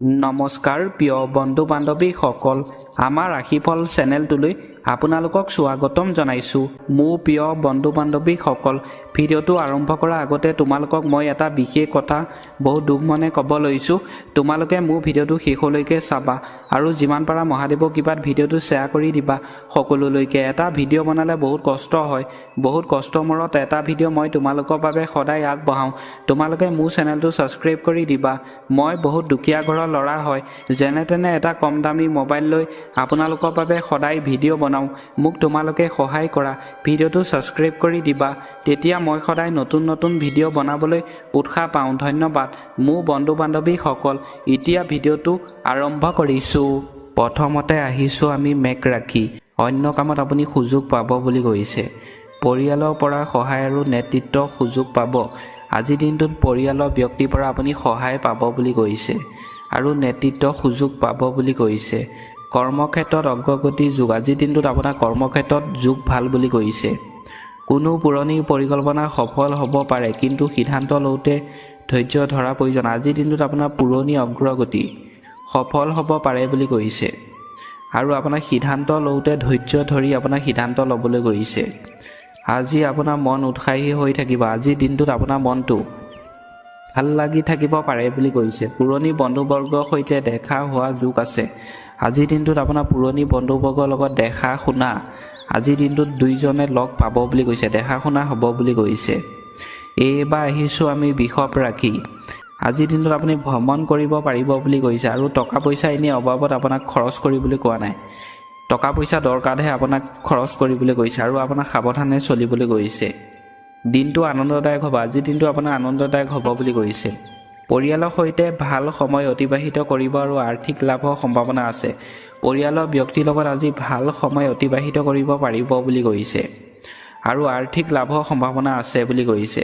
নমস্কাৰ প্ৰিয় বন্ধু বান্ধৱীসকল, আমাৰ ৰাশিফল চেনেলটোলৈ আপোনালোকক স্বাগতম জনাইছোঁ। মোৰ প্ৰিয় বন্ধু বান্ধৱীসকল, ভিডিঅ'টো আৰম্ভ কৰাৰ আগতে তোমালোকক মই এটা বিশেষ কথা বহুত দুখ মনে ক'ব লৈছোঁ। তোমালোকে মোৰ ভিডিঅ'টো শেষলৈকে চাবা আৰু যিমান পাৰা মহাদেৱৰ কৃপাত ভিডিঅ'টো শ্বেয়াৰ কৰি দিবা সকলোলৈকে। এটা ভিডিঅ' বনালে বহুত কষ্ট হয়, বহুত কষ্টৰ মূৰত এটা ভিডিঅ' মই তোমালোকৰ বাবে সদায় আগবঢ়াওঁ। তোমালোকে মোৰ চেনেলটো ছাবস্ক্ৰাইব কৰি দিবা। মই বহুত দুখীয়া ঘৰৰ ল'ৰা হয়, যেনে তেনে এটা কম দামী মোবাইল লৈ আপোনালোকৰ বাবে সদায় ভিডিঅ' বনাওঁ। মোক তোমালোকে সহায় কৰা, ভিডিঅ'টো ছাবস্ক্ৰাইব কৰি দিবা, তেতিয়া মই সদায় নতুন নতুন ভিডিঅ' বনাবলৈ উৎসাহ পাওঁ। ধন্যবাদ মোৰ বন্ধু বান্ধৱীসকল। এতিয়া ভিডিঅ'টো আৰম্ভ কৰিছোঁ। প্ৰথমতে আহিছোঁ আমি মেঘ ৰাশি। অন্য কামত আপুনি সুযোগ পাব বুলি কৈছে। পৰিয়ালৰ পৰা সহায় আৰু নেতৃত্বৰ সুযোগ পাব। আজিৰ দিনটোত পৰিয়ালৰ ব্যক্তিৰ পৰা আপুনি সহায় পাব বুলি কৈছে আৰু নেতৃত্বৰ সুযোগ পাব বুলি কৈছে। কৰ্মক্ষেত্ৰত অগ্ৰগতিৰ যুগ। আজিৰ দিনটোত আপোনাৰ কৰ্মক্ষেত্ৰত যুগ ভাল বুলি কৈছে। কোনো পুৰণি পৰিকল্পনা সফল হ'ব পাৰে, কিন্তু সিদ্ধান্ত লওঁতে ধৈৰ্য ধৰা প্ৰয়োজন। আজিৰ দিনটোত আপোনাৰ পুৰণি অগ্ৰগতি সফল হ'ব পাৰে বুলি কৈছে আৰু আপোনাৰ সিদ্ধান্ত লওঁতে ধৈৰ্য ধৰি আপোনাৰ সিদ্ধান্ত ল'বলৈ কৈছে। আজি আপোনাৰ মন উৎসাহী হৈ থাকিব। আজিৰ দিনটোত আপোনাৰ মনটো ভাল লাগি থাকিব পাৰে বুলি কৈছে। পুৰণি বন্ধুবৰ্গৰ সৈতে দেখা হোৱা যোগ আছে। আজিৰ দিনটোত আপোনাৰ পুৰণি বন্ধুবৰ্গৰ লগত দেখা শুনা আজিৰ দিনটোত দুইজনে লগ পাব বুলি কৈছে, দেখা শুনা হ'ব বুলি কৈছে। এইবাৰ আহিছোঁ আমি বৃষভ ৰাশি। আজিৰ দিনটোত আপুনি ভ্ৰমণ কৰিব পাৰিব বুলি কৈছে আৰু টকা পইচা এনেই অবাবত আপোনাক খৰচ কৰিবলৈ কোৱা নাই। টকা পইচা দৰকাৰহে আপোনাক খৰচ কৰিবলৈ কৈছে আৰু আপোনাক সাৱধানে চলিবলৈ কৈছে। দিনটো আনন্দদায়ক হ'ব। আজিৰ দিনটো আপোনাৰ আনন্দদায়ক হ'ব বুলি কৈছে। পৰিয়ালৰ সৈতে ভাল সময় অতিবাহিত কৰিব আৰু আৰ্থিক লাভৰ সম্ভাৱনা আছে। পৰিয়ালৰ ব্যক্তিৰ লগত আজি ভাল সময় অতিবাহিত কৰিব পাৰিব বুলি কৈছে আৰু আৰ্থিক লাভৰ সম্ভাৱনা আছে বুলি কৈছে।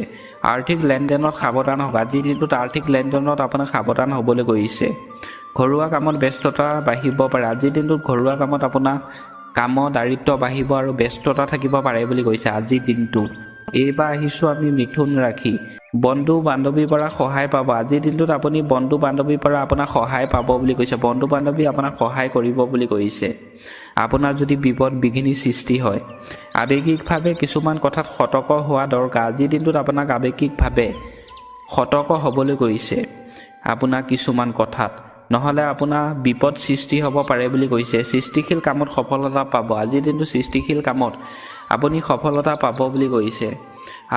আৰ্থিক লেনদেনত সাৱধান হ'ব। আজিৰ দিনটোত আৰ্থিক লেনদেনত আপোনাক সাৱধান হ'বলৈ কৈছে। ঘৰুৱা কামত ব্যস্ততা বাঢ়িব পাৰে। আজিৰ দিনটোত ঘৰুৱা কামত আপোনাৰ কামৰ দায়িত্ব বাঢ়িব আৰু ব্যস্ততা থাকিব পাৰে বুলি কৈছে আজিৰ দিনটোত। এইবাৰ আহিছোঁ আমি মিথুন ৰাশি। বন্ধু বান্ধৱীৰ পৰা সহায় পাব। আজিৰ দিনটোত আপুনি বন্ধু বান্ধৱীৰ পৰা আপোনাক সহায় পাব বুলি কৈছে। বন্ধু বান্ধৱী আপোনাক সহায় কৰিব বুলি কৈছে। আপোনাৰ যদি বিপদ বিঘিনি সৃষ্টি হয়, আৱেগিকভাৱে কিছুমান কথাত সতৰ্ক হোৱা দৰকাৰ। আজিৰ দিনটোত আপোনাক আৱেগিকভাৱে সতৰ্ক হ'বলৈ কৈছে আপোনাৰ কিছুমান কথাত, নহ'লে আপোনাৰ বিপদ সৃষ্টি হ'ব পাৰে বুলি কৈছে। সৃষ্টিশীল কামত সফলতা পাব। আজিৰ দিনটো সৃষ্টিশীল কামত আপুনি সফলতা পাব বুলি কৈছে।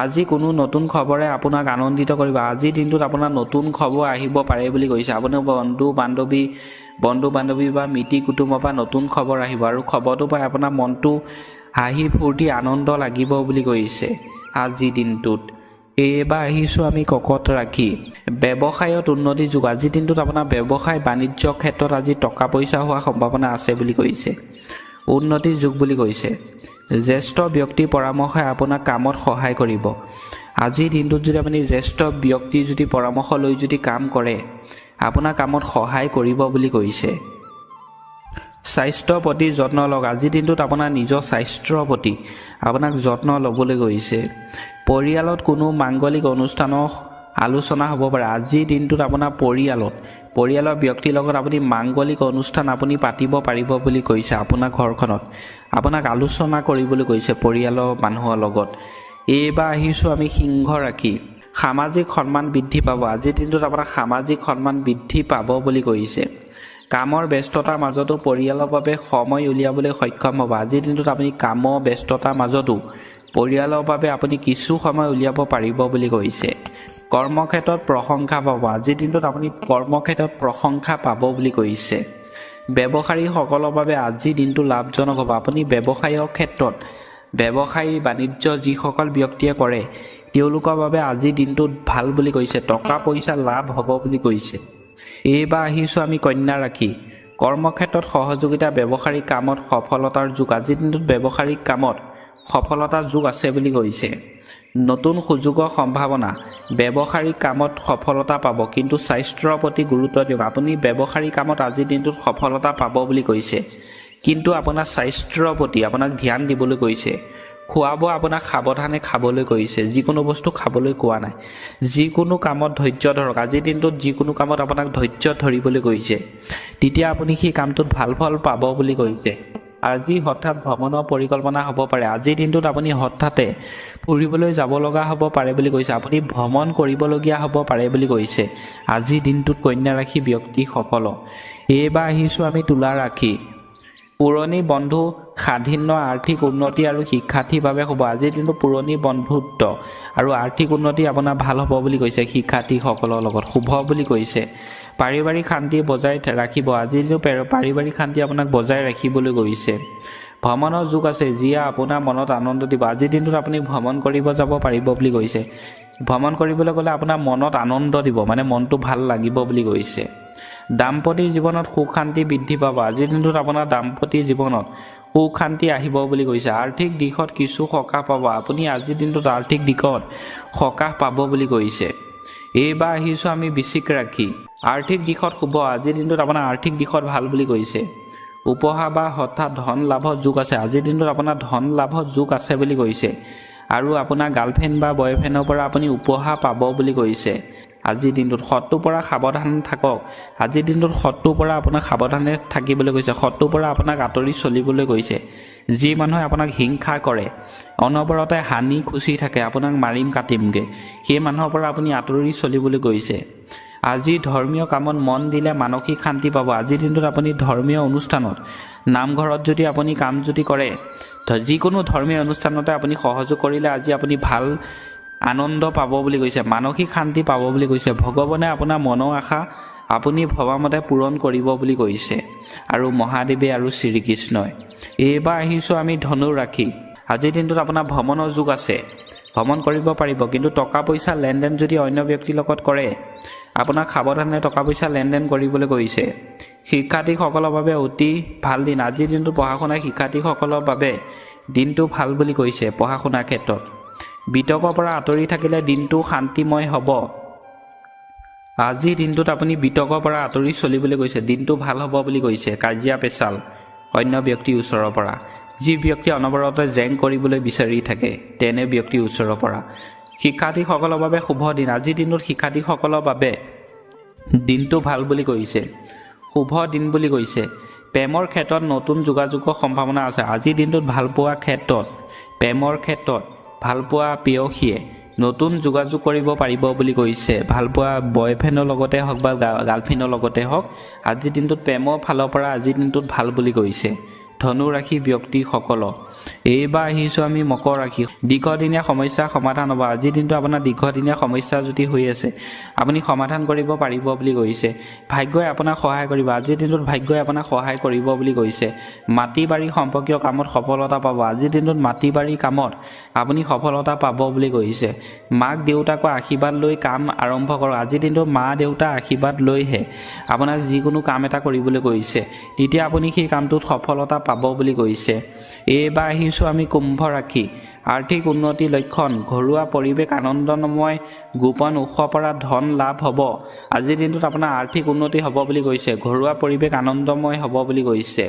আজি কোনো নতুন খবৰে আপোনাক আনন্দিত কৰিব। আজিৰ দিনটোত আপোনাৰ নতুন খবৰ আহিব পাৰে বুলি কৈছে। আপোনাৰ বন্ধু বান্ধৱী বা মিতিৰ কুটুমৰ পৰা নতুন খবৰ আহিব আৰু খবৰটো পাই আপোনাৰ মনটো হাঁহি ফূৰ্তি আনন্দ লাগিব বুলি কৈছে আজিৰ দিনটোত। এইবাৰ আহিছোঁ আমি কৰ্কট ৰাশি। ব্যৱসায়ত উন্নতি যুগ। আজিৰ দিনটোত আপোনাৰ ব্যৱসায় বাণিজ্য ক্ষেত্ৰত আজি টকা পইচা হোৱাৰ সম্ভাৱনা আছে বুলি কৈছে। উন্নতিৰ যুগ বুলি কৈছে। জ্যেষ্ঠ ব্যক্তিৰ পৰামৰ্শই আপোনাক কামত সহায় কৰিব। আজিৰ দিনটোত যদি আপুনি জ্যেষ্ঠ ব্যক্তিৰ যদি পৰামৰ্শ লৈ যদি কাম কৰে, আপোনাৰ কামত সহায় কৰিব বুলি কৈছে। স্বাস্থ্যৰ প্ৰতি যত্ন লওক। আজিৰ দিনটোত আপোনাৰ নিজৰ স্বাস্থ্যৰ প্ৰতি আপোনাক যত্ন ল'বলৈ কৈছে। পৰিয়ালত কোনো মাংগলিক অনুষ্ঠানৰ আলোচনা হ'ব পাৰে। আজিৰ দিনটোত আপোনাৰ পৰিয়ালৰ ব্যক্তিৰ লগত আপুনি মাংগলিক অনুষ্ঠান আপুনি পাতিব পাৰিব বুলি কৈছে। আপোনাৰ ঘৰখনত আপোনাক আলোচনা কৰিবলৈ কৈছে পৰিয়ালৰ মানুহৰ লগত। এইবাৰ আহিছোঁ আমি সিংহ ৰাশি। সামাজিক সন্মান বৃদ্ধি পাব। আজিৰ দিনটোত আপোনাৰ সামাজিক সন্মান বৃদ্ধি পাব বুলি কৈছে। কামৰ ব্যস্ততাৰ মাজতো পৰিয়ালৰ বাবে সময় উলিয়াবলৈ সক্ষম হ'ব। আজিৰ দিনটোত আপুনি কামৰ ব্যস্ততাৰ মাজতো পৰিয়ালৰ বাবে আপুনি কিছু সময় উলিয়াব পাৰিব বুলি কৈছে। কৰ্মক্ষেত্ৰত প্ৰশংসা পাব। আজিৰ দিনটোত আপুনি কৰ্মক্ষেত্ৰত প্ৰশংসা পাব বুলি কৈছে। ব্যৱসায়ীসকলৰ বাবে আজিৰ দিনটো লাভজনক হ'ব। আপুনি ব্যৱসায়ৰ ক্ষেত্ৰত ব্যৱসায়ী বাণিজ্য যিসকল ব্যক্তিয়ে কৰে, তেওঁলোকৰ বাবে আজিৰ দিনটোত ভাল বুলি কৈছে। টকা পইচা লাভ হ'ব বুলি কৈছে। এইবাৰ আহিছোঁ আমি কন্যা ৰাশি। কৰ্মক্ষেত্ৰত সহযোগিতা, ব্যৱসায়িক কামত সফলতাৰ যুগ। আজিৰ দিনটোত ব্যৱসায়িক কামত সফলতাৰ যুগ আছে বুলি কৈছে। নতুন সুযোগৰ সম্ভাৱনা। ব্যৱসায়িক কামত সফলতা পাব, কিন্তু স্বাস্থ্যৰ প্ৰতি গুৰুত্ব দিয়ক। আপুনি ব্যৱসায়িক কামত আজিৰ দিনটোত সফলতা পাব বুলি কৈছে, কিন্তু আপোনাৰ স্বাস্থ্যৰ প্ৰতি আপোনাক ধ্যান দিবলৈ কৈছে। খোৱা বোৱা আপোনাক সাৱধানে খাবলৈ কৈছে, যিকোনো বস্তু খাবলৈ কোৱা নাই। যিকোনো কামত ধৈৰ্য ধৰক, আজিৰ দিনটোত যিকোনো কামত আপোনাক ধৈৰ্য ধৰিবলৈ কৈছে, তেতিয়া আপুনি সেই কামটোত ভাল ফল পাব বুলি কৈছে। আজি হঠাৎ ভ্ৰমণৰ পৰিকল্পনা হ'ব পাৰে, আজিৰ দিনটোত আপুনি হঠাতে ফুৰিবলৈ যাব লগা হ'ব পাৰে বুলি কৈছে, আপুনি ভ্ৰমণ কৰিবলগীয়া হ'ব পাৰে বুলি কৈছে আজিৰ দিনটোত কন্যা ৰাশি ব্যক্তিসকলক। এইবাৰ আহিছোঁ আমি তুলা ৰাশি। পুৰণি বন্ধু স্বাধীন আৰ্থিক উন্নতি আৰু শিক্ষাৰ্থীৰ বাবে হ'ব। আজিৰ দিনটো পুৰণি বন্ধুত্ব আৰু আৰ্থিক উন্নতি আপোনাৰ ভাল হ'ব বুলি কৈছে, শিক্ষাৰ্থীসকলৰ লগত শুভ বুলি কৈছে। পাৰিবাৰিক শান্তি বজাই ৰাখিব, আজিৰ দিনটো পাৰিবাৰিক শান্তি আপোনাক বজাই ৰাখিবলৈ কৈছে। ভ্ৰমণৰ যোগ আছে, যিয়ে আপোনাৰ মনত আনন্দ দিব। আজিৰ দিনটোত আপুনি ভ্ৰমণ কৰিব যাব পাৰিব বুলি কৈছে। ভ্ৰমণ কৰিবলৈ গ'লে আপোনাৰ মনত আনন্দ দিব, মানে মনটো ভাল লাগিব বুলি কৈছে। দাম্পত্য জীৱনত সুখ শান্তি বৃদ্ধি পাব, আজিৰ দিনটোত আপোনাৰ দাম্পত্য জীৱনত সুখ শান্তি আহিব বুলি কৈছে। আৰ্থিক দিশত কিছু সকাহ পাব, আপুনি আজিৰ দিনটোত আৰ্থিক দিশত সকাহ পাব বুলি কৈছে। এইবাৰ আহিছোঁ আমি বৃশ্চিক ৰাশি। আৰ্থিক দিশত শুভ, আজিৰ দিনটোত আপোনাৰ আৰ্থিক দিশত ভাল বুলি কৈছে। উপহাৰ বা হঠাৎ ধন লাভৰ যোগ আছে, আজিৰ দিনটোত আপোনাৰ ধন লাভৰ যোগ আছে বুলি কৈছে। আৰু আপোনাৰ গাৰ্লফ্ৰেণ্ড বা বয়ফ্ৰেণ্ডৰ পৰা আপুনি উপহাৰ পাব বুলি কৈছে। আজিৰ দিনটোত শত্ৰুৰ পৰা সাৱধান থাকক, আজিৰ দিনটোত শত্ৰুৰ পৰা আপোনাক সাৱধানে থাকিবলৈ কৈছে, শত্ৰুৰ পৰা আপোনাক আঁতৰি চলিবলৈ কৈছে। যি মানুহে আপোনাক হিংসা কৰে, অনবৰতে হানি খুচি থাকে, আপোনাক মাৰিম কাটিমগৈ, সেই মানুহৰ পৰা আপুনি আঁতৰি চলিবলৈ কৈছে। আজি ধৰ্মীয় কামত মন দিলে মানসিক শান্তি পাব, আজিৰ দিনটোত আপুনি ধৰ্মীয় অনুষ্ঠানত, নামঘৰত যদি আপুনি কাম যদি কৰে, যিকোনো ধৰ্মীয় অনুষ্ঠানতে আপুনি সহযোগ কৰিলে আজি আপুনি ভাল আনন্দ পাব বুলি কৈছে, মানসিক শান্তি পাব বুলি কৈছে। ভগৱানে আপোনাৰ মনৰ আশা আপুনি ভবামতে পূৰণ কৰিব বুলি কৈছে, আৰু মহাদেৱে আৰু শ্ৰীকৃষ্ণই। এইবাৰ আহিছোঁ আমি ধনু ৰাশি। আজিৰ দিনটোত আপোনাৰ ভ্ৰমণৰ যোগ আছে, ভ্ৰমণ কৰিব পাৰিব, কিন্তু টকা পইচা লেনদেন যদি অন্য ব্যক্তিৰ লগত কৰে, আপোনাক সাৱধানে টকা পইচা লেনদেন কৰিবলৈ কৈছে। শিক্ষাৰ্থীসকলৰ বাবে অতি ভাল দিন, আজিৰ দিনটো পঢ়া শুনা শিক্ষাৰ্থীসকলৰ বাবে দিনটো ভাল বুলি কৈছে। পঢ়া শুনাৰ ক্ষেত্ৰত বিতৰ্কৰ পৰা আঁতৰি থাকিলে দিনটো শান্তিময় হ'ব, আজিৰ দিনটোত আপুনি বিতৰ্কৰ পৰা আঁতৰি চলিবলৈ কৈছে, দিনটো ভাল হ'ব বুলি কৈছে। কাজিয়া পেচাল অন্য ব্যক্তিৰ ওচৰৰ পৰা, যি ব্যক্তি অনবৰতে জেং কৰিবলৈ বিচাৰি থাকে, তেনে ব্যক্তিৰ ওচৰৰ পৰা। শিক্ষাৰ্থীসকলৰ বাবে শুভ দিন, আজিৰ দিনটোত শিক্ষাৰ্থীসকলৰ বাবে দিনটো ভাল বুলি কৈছে, শুভ দিন বুলি কৈছে। প্ৰেমৰ ক্ষেত্ৰত নতুন যোগাযোগৰ সম্ভাৱনা আছে, আজিৰ দিনটোত ভালপোৱা ক্ষেত্ৰত, প্ৰেমৰ ক্ষেত্ৰত ভালপোৱা প্ৰেয়সীয়ে নতুন যোগাযোগ কৰিব পাৰিব বুলি কৈছে। ভালপোৱা বয়ফ্ৰেণ্ডৰ লগতে হওক বা গাৰ্লফ্ৰেণ্ডৰ লগতে হওক, আজিৰ দিনটোত প্ৰেমৰ ফালৰ পৰা আজিৰ দিনটোত ভাল বুলি কৈছে ধনু ৰাশি ব্যক্তিসকলক। এইবাৰ আহিছোঁ আমি মকৰ ৰাশি। দীৰ্ঘদিনীয়া সমস্যা সমাধান হ'ব, আজিৰ দিনটো আপোনাৰ দীৰ্ঘদিনীয়া সমস্যা যদি হৈ আছে, আপুনি সমাধান কৰিব পাৰিব বুলি কৈছে। ভাগ্যই আপোনাক সহায় কৰিব, আজিৰ দিনটোত ভাগ্যই আপোনাক সহায় কৰিব বুলি কৈছে। মাটি বাৰী সম্পৰ্কীয় কামত সফলতা পাব, আজিৰ দিনটোত মাটি বাৰী কামত আপুনি সফলতা পাব বুলি কৈছে। মাক দেউতাকৰ আশীৰ্বাদ লৈ কাম আৰম্ভ কৰক, আজিৰ দিনটোত মা দেউতাৰ আশীৰ্বাদ লৈহে আপোনাক যিকোনো কাম এটা কৰিবলৈ কৈছে, তেতিয়া আপুনি সেই কামটোত সফলতা পাব বুলি কৈছে। এইবাৰ আহিছোঁ আমি কুম্ভ ৰাশি। আৰ্থিক উন্নতিৰ লক্ষণ, ঘৰুৱা পৰিৱেশ আনন্দময়, গোপন উৎসৰ পৰা ধন লাভ হ'ব, আজিৰ দিনটোত আপোনাৰ আৰ্থিক উন্নতি হ'ব বুলি কৈছে। ঘৰুৱা পৰিৱেশ আনন্দময় হ'ব বুলি কৈছে।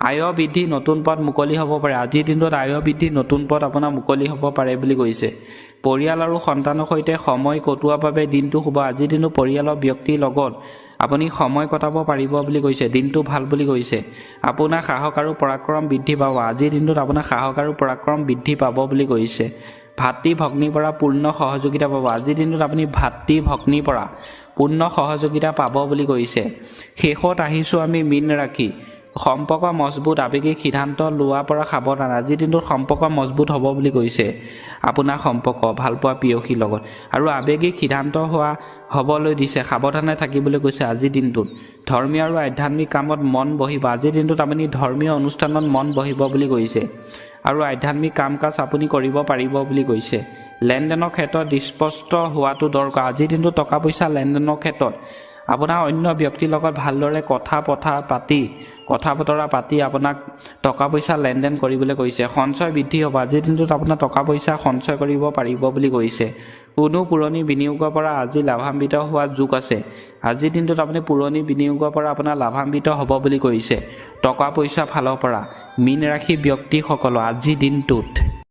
আয় বৃদ্ধি, নতুন পথ মুকলি হ'ব পাৰে, আজিৰ দিনটোত আয় বৃদ্ধি, নতুন পথ আপোনাৰ মুকলি হ'ব পাৰে বুলি কৈছে। পৰিয়াল আৰু সন্তানৰ সৈতে সময় কটোৱাৰ বাবে দিনটো শুভ, আজিৰ দিনটো পৰিয়ালৰ ব্যক্তিৰ লগত আপুনি সময় কটাব পাৰিব বুলি কৈছে, দিনটো ভাল বুলি কৈছে। আপোনাৰ সাহস আৰু পৰাক্ৰম বৃদ্ধি পাব, আজিৰ দিনটোত আপোনাৰ সাহস আৰু পৰাক্ৰম বৃদ্ধি পাব বুলি কৈছে। ভাতৃ ভগ্নীৰ পৰা পূৰ্ণ সহযোগিতা পাব, আজিৰ দিনটোত আপুনি ভাতৃ ভগ্নীৰ পৰা পূৰ্ণ সহযোগিতা পাব বুলি কৈছে। শেষত আহিছোঁ আমি মীন ৰাশি। সম্পৰ্ক মজবুত, আৱেগিক সিদ্ধান্ত লোৱাৰ পৰা সাৱধান, আজিৰ দিনটোত সম্পৰ্ক মজবুত হ'ব বুলি কৈছে। আপোনাৰ সম্পৰ্ক ভালপোৱা প্ৰেয়সীৰ লগত আৰু আৱেগিক সিদ্ধান্ত হ'বলৈ দিছে, সাৱধানে থাকিবলৈ কৈছে। আজিৰ দিনটোত ধৰ্মীয় আৰু আধ্যাত্মিক কামত মন বহিব, আজিৰ দিনটোত আপুনি ধৰ্মীয় অনুষ্ঠানত মন বহিব বুলি কৈছে, আৰু আধ্যাত্মিক কাম কাজ আপুনি কৰিব পাৰিব বুলি কৈছে। লেনদেনৰ ক্ষেত্ৰত স্পষ্ট হোৱাটো দৰকাৰ, আজিৰ দিনটোত টকা পইচা লেনদেনৰ ক্ষেত্ৰত আপোনাৰ অন্য ব্যক্তিৰ লগত ভালদৰে কথা বতৰা পাতি আপোনাক টকা পইচা লেনদেন কৰিবলৈ কৈছে। সঞ্চয় বৃদ্ধি হ'ব, আজিৰ দিনটোত আপোনাৰ টকা পইচা সঞ্চয় কৰিব পাৰিব বুলি কৈছে। কোনো পুৰণি বিনিয়োগৰ পৰা আজি লাভান্বিত হোৱাৰ যোগ আছে, আজিৰ দিনটোত আপুনি পুৰণি বিনিয়োগৰ পৰা আপোনাৰ লাভান্বিত হ'ব বুলি কৈছে। টকা পইচা ফালৰ পৰা মীন ৰাশি ব্যক্তিসকলৰ আজিৰ দিনটোত